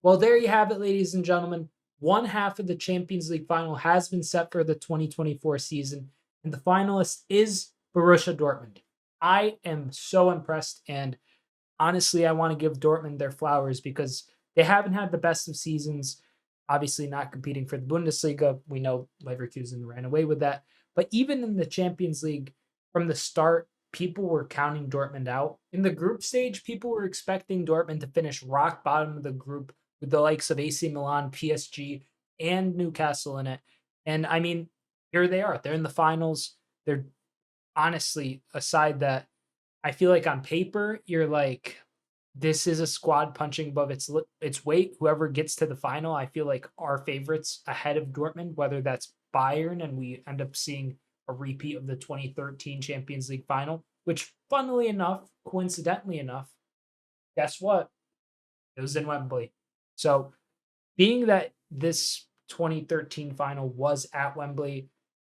Well, there you have it, ladies and gentlemen. One half of the Champions League final has been set for the 2024 season, and the finalist is Borussia Dortmund. I am so impressed, and honestly, I want to give Dortmund their flowers because they haven't had the best of seasons. Obviously, not competing for the Bundesliga. We know Leverkusen ran away with that. But even in the Champions League, from the start, people were counting Dortmund out. In the group stage, people were expecting Dortmund to finish rock bottom of the group with the likes of AC Milan, PSG, and Newcastle in it. And I mean, here they are. They're in the finals. They're honestly, aside that, I feel like on paper, you're like, this is a squad punching above its weight. Whoever gets to the final, I feel like are favorites ahead of Dortmund, whether that's Bayern, and we end up seeing a repeat of the 2013 Champions League final, which, funnily enough, coincidentally enough, guess what? It was in Wembley. So, being that this 2013 final was at Wembley,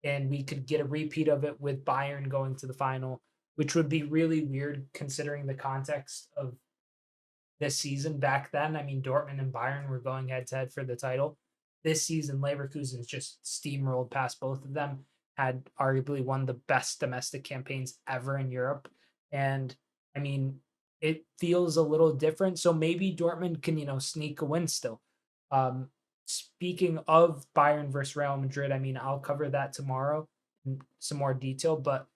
and we could get a repeat of it with Bayern going to the final, which would be really weird considering the context of this season. Back then, I mean, Dortmund and Bayern were going head to head for the title. This season, Leverkusen's just steamrolled past both of them, had arguably one of the best domestic campaigns ever in Europe. And I mean, it feels a little different. So maybe Dortmund can, sneak a win still. Um, Speaking of Bayern versus Real Madrid, I mean, I'll cover that tomorrow in some more detail, but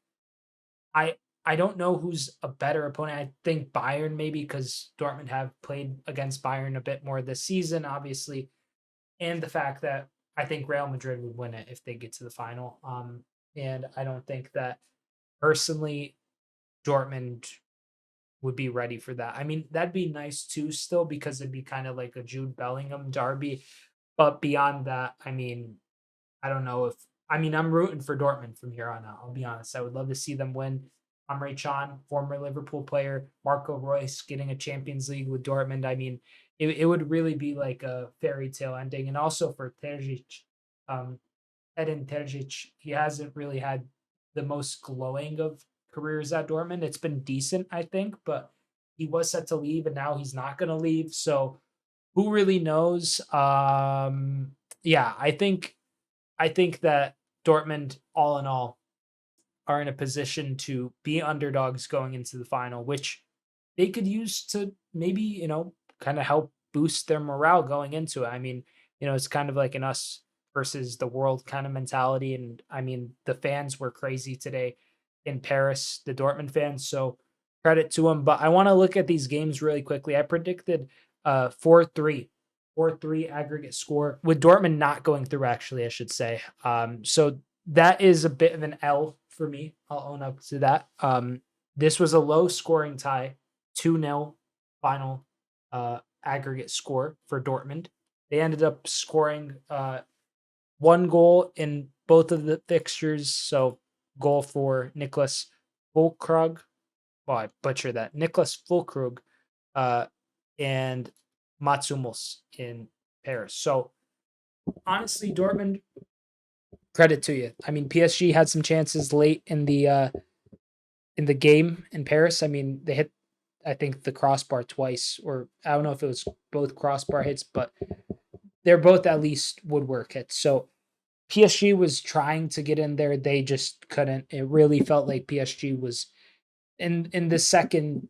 I I don't know who's a better opponent. I think Bayern maybe because Dortmund have played against Bayern a bit more this season, obviously, and the fact that I think Real Madrid would win it if they get to the final. And I don't think that personally Dortmund would be ready for that. I mean, that'd be nice too, still because it'd be kind of like a Jude Bellingham derby. But beyond that, I mean, I don't know if I mean I'm rooting for Dortmund from here on out. I'll be honest. I would love to see them win. Emre Can, former Liverpool player, Marco Reus getting a Champions League with Dortmund. I mean, it would really be like a fairy tale ending. And also for Terzic, um, Edin Terzic, he hasn't really had the most glowing of careers at Dortmund. It's been decent, I think, but he was set to leave and now he's not going to leave. So who really knows? Yeah, I think that Dortmund, all in all, are in a position to be underdogs going into the final, which they could use to maybe, kind of help boost their morale going into it. I mean, it's kind of like an us versus the world kind of mentality. And I mean, the fans were crazy today in Paris, the Dortmund fans. So credit to them. But I want to look at these games really quickly. I predicted 4-3. 4-3 aggregate score with Dortmund not going through, actually, I should say. So that is a bit of an L for me. I'll own up to that. This was a low scoring tie, 2-0 final aggregate score for Dortmund. They ended up scoring one goal in both of the fixtures. So, goal for Nicholas Fulkrug. Well, I butchered that. Nicholas Fulkrug and Mats Hummels in Paris. So, honestly, Dortmund, credit to you. I mean, PSG had some chances late in the game in Paris. I mean, they hit, I think, the crossbar twice, or I don't know if it was both crossbar hits, but they're both at least woodwork hits. So PSG was trying to get in there, they just couldn't. It really felt like PSG was in the second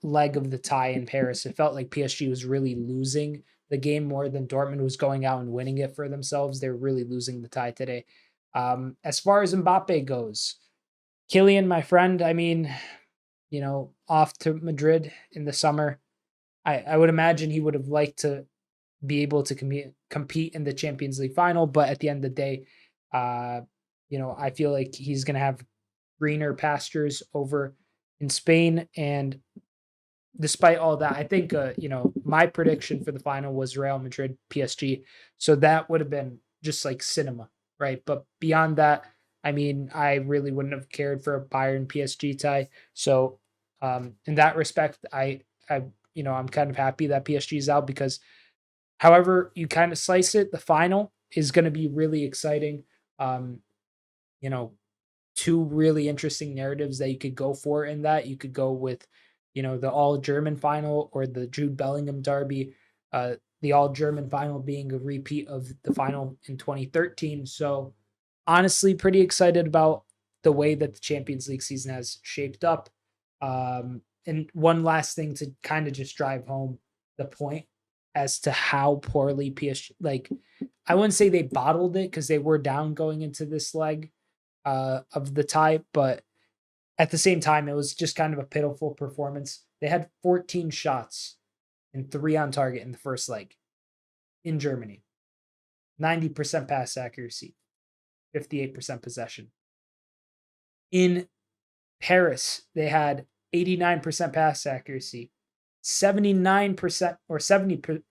leg of the tie in Paris. It felt like PSG was really losing the game more than Dortmund was going out and winning it for themselves. They're really losing the tie today. As far as Mbappe goes, Kylian, my friend, I mean, off to Madrid in the summer. I would imagine he would have liked to be able to compete in the Champions League final, but at the end of the day, uh, I feel like he's going to have greener pastures over in Spain. And despite all that, I think, my prediction for the final was Real Madrid PSG. So that would have been just like cinema, right? But beyond that, I mean, I really wouldn't have cared for a Bayern PSG tie. So, in that respect, I'm kind of happy that PSG is out because however you kind of slice it, the final is going to be really exciting. Um, you know, two really interesting narratives that you could go for in that. You could go with, the all German final or the Jude Bellingham derby. the all-German final being a repeat of the final in 2013. So honestly, pretty excited about the way that the Champions League season has shaped up. And one last thing to kind of just drive home the point as to how poorly PSG, like, I wouldn't say they bottled it because they were down going into this leg of the tie, but at the same time, it was just kind of a pitiful performance. They had 14 shots and 3 on target in the first leg in Germany, 90% pass accuracy, 58% possession. In Paris, they had 89% pass accuracy, 79% or 70%,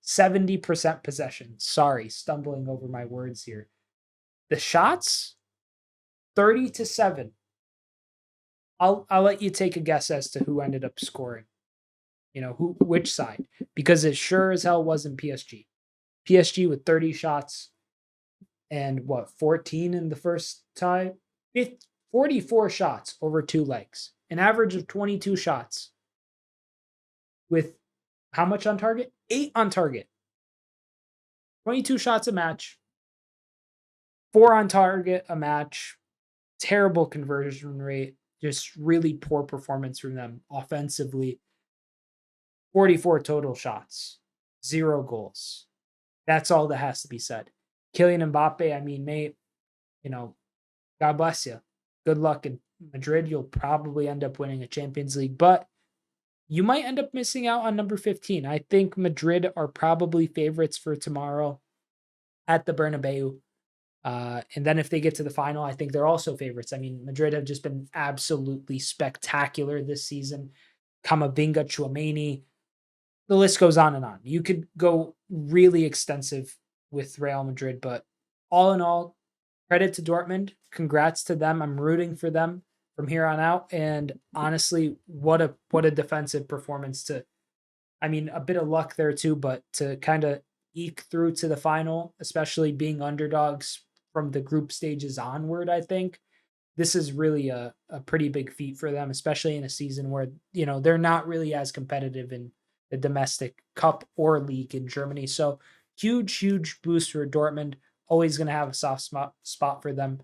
70% possession. Sorry, stumbling over my words here. The shots, 30-7. I'll let you take a guess as to who ended up scoring. Which side? Because it sure as hell wasn't PSG. PSG with 30 shots and 14 in the first tie? 44 shots over 2 legs. An average of 22 shots. With how much on target? 8 on target. 22 shots a match. 4 on target a match. Terrible conversion rate. Just really poor performance from them offensively. 44 total shots. 0 goals. That's all that has to be said. Kylian Mbappe, I mean, mate, God bless you. Good luck in Madrid. You'll probably end up winning a Champions League, but you might end up missing out on number 15. I think Madrid are probably favorites for tomorrow at the Bernabeu. And then if they get to the final, I think they're also favorites. I mean, Madrid have just been absolutely spectacular this season. Camavinga, Tchouaméni, the list goes on and on. You could go really extensive with Real Madrid, but all in all, credit to Dortmund. Congrats to them. I'm rooting for them from here on out. And honestly, what a defensive performance a bit of luck there too, but to kind of eke through to the final, especially being underdogs from the group stages onward, I think this is really a pretty big feat for them, especially in a season where, they're not really as competitive in the domestic cup or league in Germany. So huge boost for Dortmund. Always going to have a soft spot for them.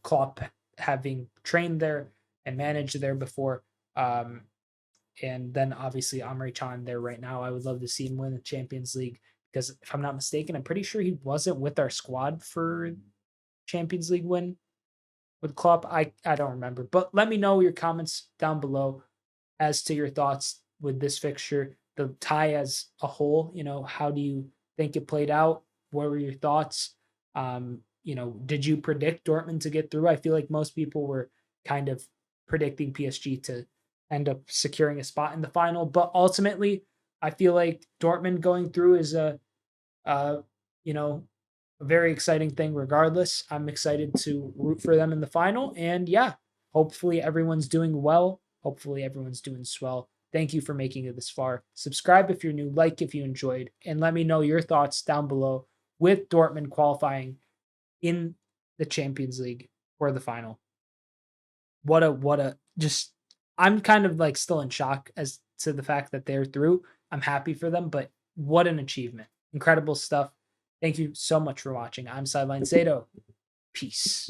Klopp having trained there and managed there before. And then obviously Emre Can there right now. I would love to see him win the Champions League because if I'm not mistaken, I'm pretty sure he wasn't with our squad for Champions League win with Klopp. I don't remember, but let me know your comments down below as to your thoughts with this fixture, the tie as a whole. How do you think it played out? What were your thoughts? Did you predict Dortmund to get through? I feel like most people were kind of predicting PSG to end up securing a spot in the final, but ultimately, I feel like Dortmund going through is a very exciting thing regardless. I'm excited to root for them in the final. And yeah, hopefully everyone's doing well. Hopefully everyone's doing swell. Thank you for making it this far. Subscribe if you're new, like if you enjoyed, and let me know your thoughts down below with Dortmund qualifying in the Champions League for the final. I'm kind of like still in shock as to the fact that they're through. I'm happy for them, but what an achievement. Incredible stuff. Thank you so much for watching. I'm Sideline Sedo. Peace.